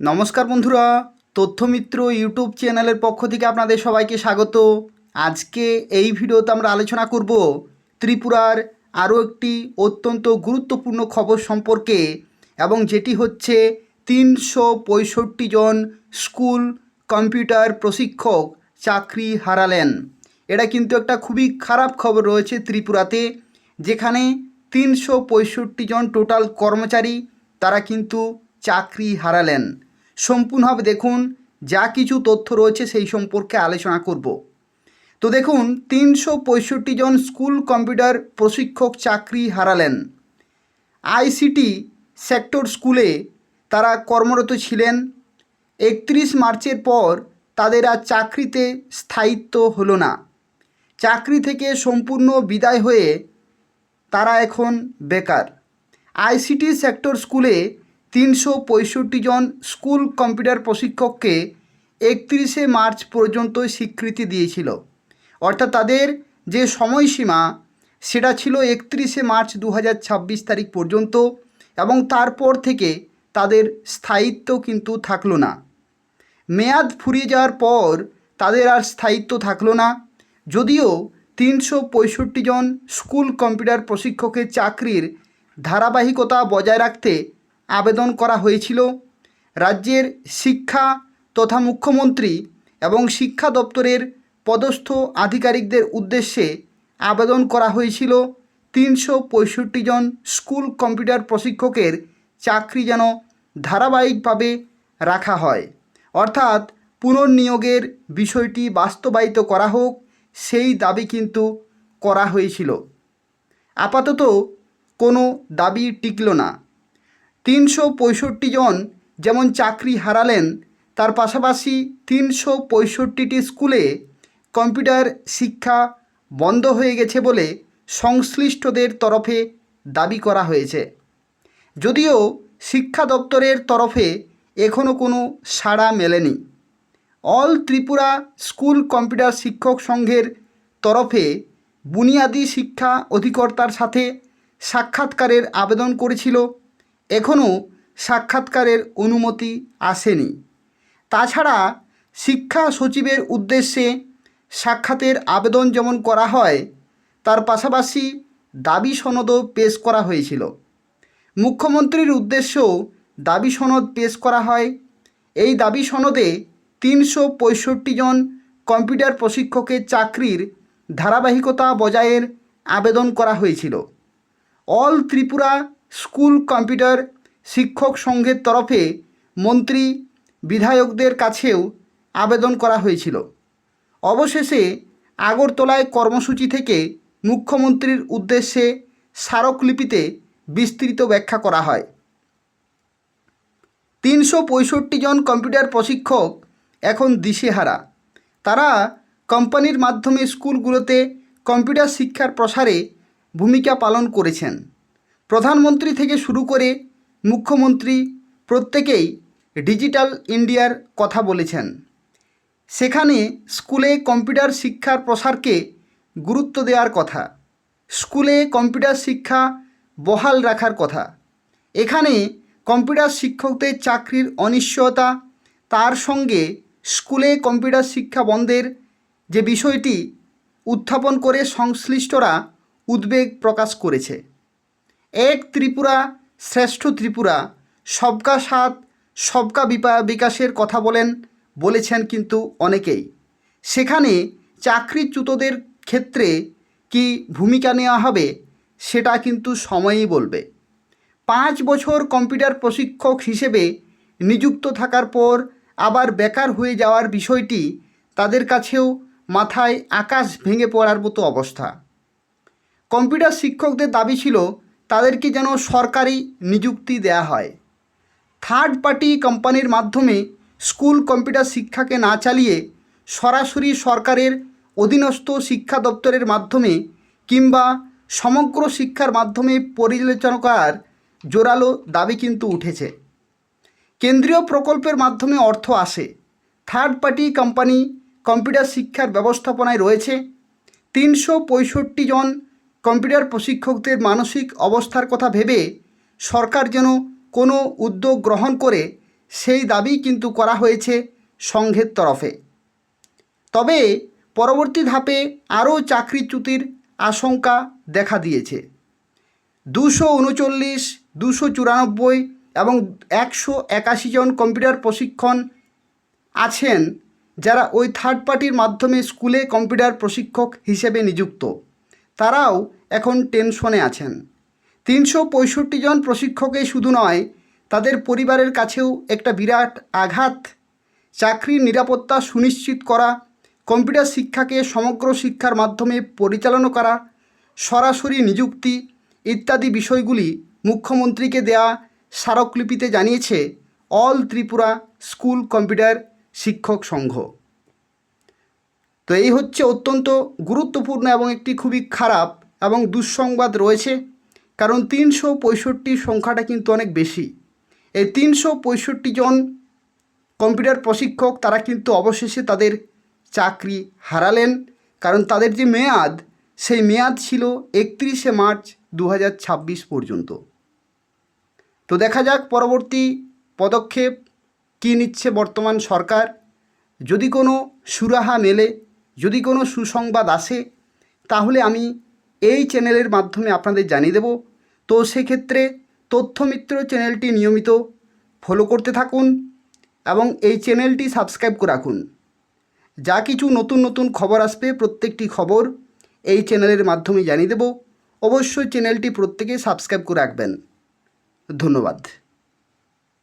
নমস্কার বন্ধুরা, তথ্যমিত্র ইউটিউব চ্যানেলের পক্ষ থেকে আপনাদের সবাইকে স্বাগত। আজকে এই ভিডিওতে আমরা আলোচনা করব ত্রিপুরার আরও একটি অত্যন্ত গুরুত্বপূর্ণ খবর সম্পর্কে, এবং যেটি হচ্ছে ৩৬৫ জন স্কুল কম্পিউটার প্রশিক্ষক চাকরি হারালেন। এটা কিন্তু একটা খুবই খারাপ খবর রয়েছে ত্রিপুরাতে, যেখানে ৩৬৫ জন টোটাল কর্মচারী তারা কিন্তু চাকরি হারালেন। সম্পূর্ণভাবে দেখুন, যা কিছু তথ্য রয়েছে সেই সম্পর্কে আলোচনা করব। তো দেখুন, ৩৬৫ জন স্কুল কম্পিউটার প্রশিক্ষক চাকরি হারালেন। আইসিটি সেক্টর স্কুলে তারা কর্মরত ছিলেন। ৩১ মার্চের পর তাদের আর চাকরিতে স্থায়িত্ব হলো না। চাকরি থেকে সম্পূর্ণ বিদায় হয়ে তারা এখন বেকার। আইসিটি সেক্টর স্কুলে ৩৬৫ জন স্কুল কম্পিউটার প্রশিক্ষককে ৩১শে মার্চ পর্যন্ত স্বীকৃতি দিয়েছিল, অর্থাৎ তাদের যে সময়সীমা সেটা ছিল ৩১শে মার্চ ২০২৬ তারিখ পর্যন্ত, এবং তারপর থেকে তাদের স্থায়িত্ব কিন্তু থাকলো না। মেয়াদ ফুরিয়ে যাওয়ার পর তাদের আর স্থায়িত্ব থাকলো না। যদিও ৩৬৫ জন স্কুল কম্পিউটার প্রশিক্ষকের চাকরির ধারাবাহিকতা বজায় রাখতে আবেদন করা হয়েছিল, রাজ্যের শিক্ষা তথা মুখ্যমন্ত্রী এবং শিক্ষা দপ্তরের পদস্থ আধিকারিকদের উদ্দেশ্যে আবেদন করা হয়েছিল ৩৬৫ জন স্কুল কম্পিউটার প্রশিক্ষকের চাকরি যেন ধারাবাহিকভাবে রাখা হয়, অর্থাৎ পুনর্নিয়োগের বিষয়টি বাস্তবায়িত করা হোক, সেই দাবি কিন্তু করা হয়েছিল। আপাতত কোনো দাবি টিকল না। ৩৬৫ জন যেমন চাকরি হারালেন, তার পাশাপাশি ৩৬৫টি স্কুলে কম্পিউটার শিক্ষা বন্ধ হয়ে গেছে বলে সংশ্লিষ্টদের তরফে দাবি করা হয়েছে। যদিও শিক্ষা দপ্তরের তরফে এখনও কোনো সাড়া মেলেনি। অল ত্রিপুরা স্কুল কম্পিউটার শিক্ষক সংঘের তরফে বুনিয়াদী শিক্ষা অধিকর্তার সাথে সাক্ষাৎকারের আবেদন করেছিল, এখনও সাক্ষাৎকারের অনুমতি আসেনি। তাছাড়া শিক্ষা সচিবের উদ্দেশ্যে সাক্ষাতের আবেদন যেমন করা হয়, তার পাশাপাশি দাবি সনদও পেশ করা হয়েছিল। মুখ্যমন্ত্রীর উদ্দেশ্যেও দাবি সনদ পেশ করা হয়। এই দাবি সনদে ৩৬৫ জন কম্পিউটার প্রশিক্ষকের চাকরির ধারাবাহিকতা বজায়ের আবেদন করা হয়েছিল। অল ত্রিপুরা স্কুল কম্পিউটার শিক্ষক সংঘের তরফে মন্ত্রী বিধায়কদের কাছেও আবেদন করা হয়েছিল। অবশেষে আগরতলায় কর্মসূচি থেকে মুখ্যমন্ত্রীর উদ্দেশ্যে স্মারকলিপিতে বিস্তৃত ব্যাখ্যা করা হয়। ৩৬৫ জন কম্পিউটার প্রশিক্ষক এখন দিশেহারা। তারা কোম্পানির মাধ্যমে স্কুলগুলোতে কম্পিউটার শিক্ষার প্রসারে ভূমিকা পালন করেছেন। প্রধানমন্ত্রী থেকে শুরু করে মুখ্যমন্ত্রী প্রত্যেকেই ডিজিটাল ইন্ডিয়ার কথা বলেছেন। সেখানে স্কুলে কম্পিউটার শিক্ষার প্রসারকে গুরুত্ব দেওয়ার কথা, স্কুলে কম্পিউটার শিক্ষা বহাল রাখার কথা। এখানে কম্পিউটার শিক্ষকদের চাকরির অনিশ্চয়তা, তার সঙ্গে স্কুলে কম্পিউটার শিক্ষা বন্ধের যে বিষয়টি উত্থাপন করে সংশ্লিষ্টরা উদ্বেগ প্রকাশ করেছে। এক ত্রিপুরা শ্রেষ্ঠ ত্রিপুরা, সবকা সাথ সবকা বিকাশের কথা বলেছেন কিন্তু অনেকেই। সেখানে চাকরিচ্যুতদের ক্ষেত্রে কি ভূমিকা নেওয়া হবে সেটা কিন্তু সময়ই বলবে। 5 বছর কম্পিউটার প্রশিক্ষক হিসেবে নিযুক্ত থাকার পর আবার বেকার হয়ে যাওয়ার বিষয়টি তাদের কাছেও মাথায় আকাশ ভেঙে পড়ার মতো অবস্থা। কম্পিউটার শিক্ষকদের দাবি ছিল তাদেরকে যেন সরকারি নিযুক্তি দেয়া হয়। থার্ড পার্টি কোম্পানির মাধ্যমে স্কুল কম্পিউটার শিক্ষাকে না চালিয়ে সরাসরি সরকারের অধীনস্থ শিক্ষা দপ্তরের মাধ্যমে কিংবা সমগ্র শিক্ষার মাধ্যমে পরিচালনা করার জোরালো দাবি কিন্তু উঠেছে। কেন্দ্রীয় প্রকল্পের মাধ্যমে অর্থ আসে, থার্ড পার্টি কোম্পানি কম্পিউটার শিক্ষার ব্যবস্থাপনায় রয়েছে। ৩৬৫ জন কম্পিউটার প্রশিক্ষকদের মানসিক অবস্থার কথা ভেবে সরকার যেন কোনো উদ্যোগ গ্রহণ করে সেই দাবি কিন্তু করা হয়েছে সংঘের তরফে। তবে পরবর্তী ধাপে আরও চাকরিচ্যুতির আশঙ্কা দেখা দিয়েছে। 239, 294 এবং 181 জন কম্পিউটার প্রশিক্ষণ আছেন যারা ওই থার্ড পার্টির মাধ্যমে স্কুলে কম্পিউটার প্রশিক্ষক হিসেবে নিযুক্ত। তারাও এখন টেনশনে আছেন। 365 জন প্রশিক্ষকে শুধু নয়, তাদের পরিবারের কাছেও একটা বিরাট আঘাত। চাকরির নিরাপত্তা সুনিশ্চিত করা, কম্পিউটার শিক্ষাকে সমগ্র শিক্ষার মাধ্যমে পরিচালনা করা, সরাসরি নিযুক্তি ইত্যাদি বিষয়গুলি মুখ্যমন্ত্রীকে দেয়া স্মারকলিপিতে জানিয়েছে অল ত্রিপুরা স্কুল কম্পিউটার শিক্ষক সংঘ। তো এই হচ্ছে অত্যন্ত গুরুত্বপূর্ণ এবং একটি খুবই খারাপ এবং দুঃসংবাদ রয়েছে, কারণ 365 সংখ্যাটা কিন্তু অনেক বেশি। এই 365 জন কম্পিউটার প্রশিক্ষক তারা কিন্তু অবশেষে তাদের চাকরি হারালেন, কারণ তাদের যে মেয়াদ, সেই মেয়াদ ছিল 31শে মার্চ 2026 পর্যন্ত। তো দেখা যাক পরবর্তী পদক্ষেপ কী নিচ্ছে বর্তমান সরকার। যদি কোনো সুরাহা মেলে, যদি কোনো সুসংবাদ আসে, তাহলে আমি এই চ্যানেলের মাধ্যমে আপনাদের জানিয়ে দেব। তো সেক্ষেত্রে তথ্যমিত্র চ্যানেলটি নিয়মিত ফলো করতে থাকুন এবং এই চ্যানেলটি সাবস্ক্রাইব করে রাখুন। যা কিছু নতুন নতুন খবর আসবে, প্রত্যেকটি খবর এই চ্যানেলের মাধ্যমে জানিয়ে দেব। অবশ্যই চ্যানেলটি প্রত্যেকে সাবস্ক্রাইব করে রাখবেন। ধন্যবাদ।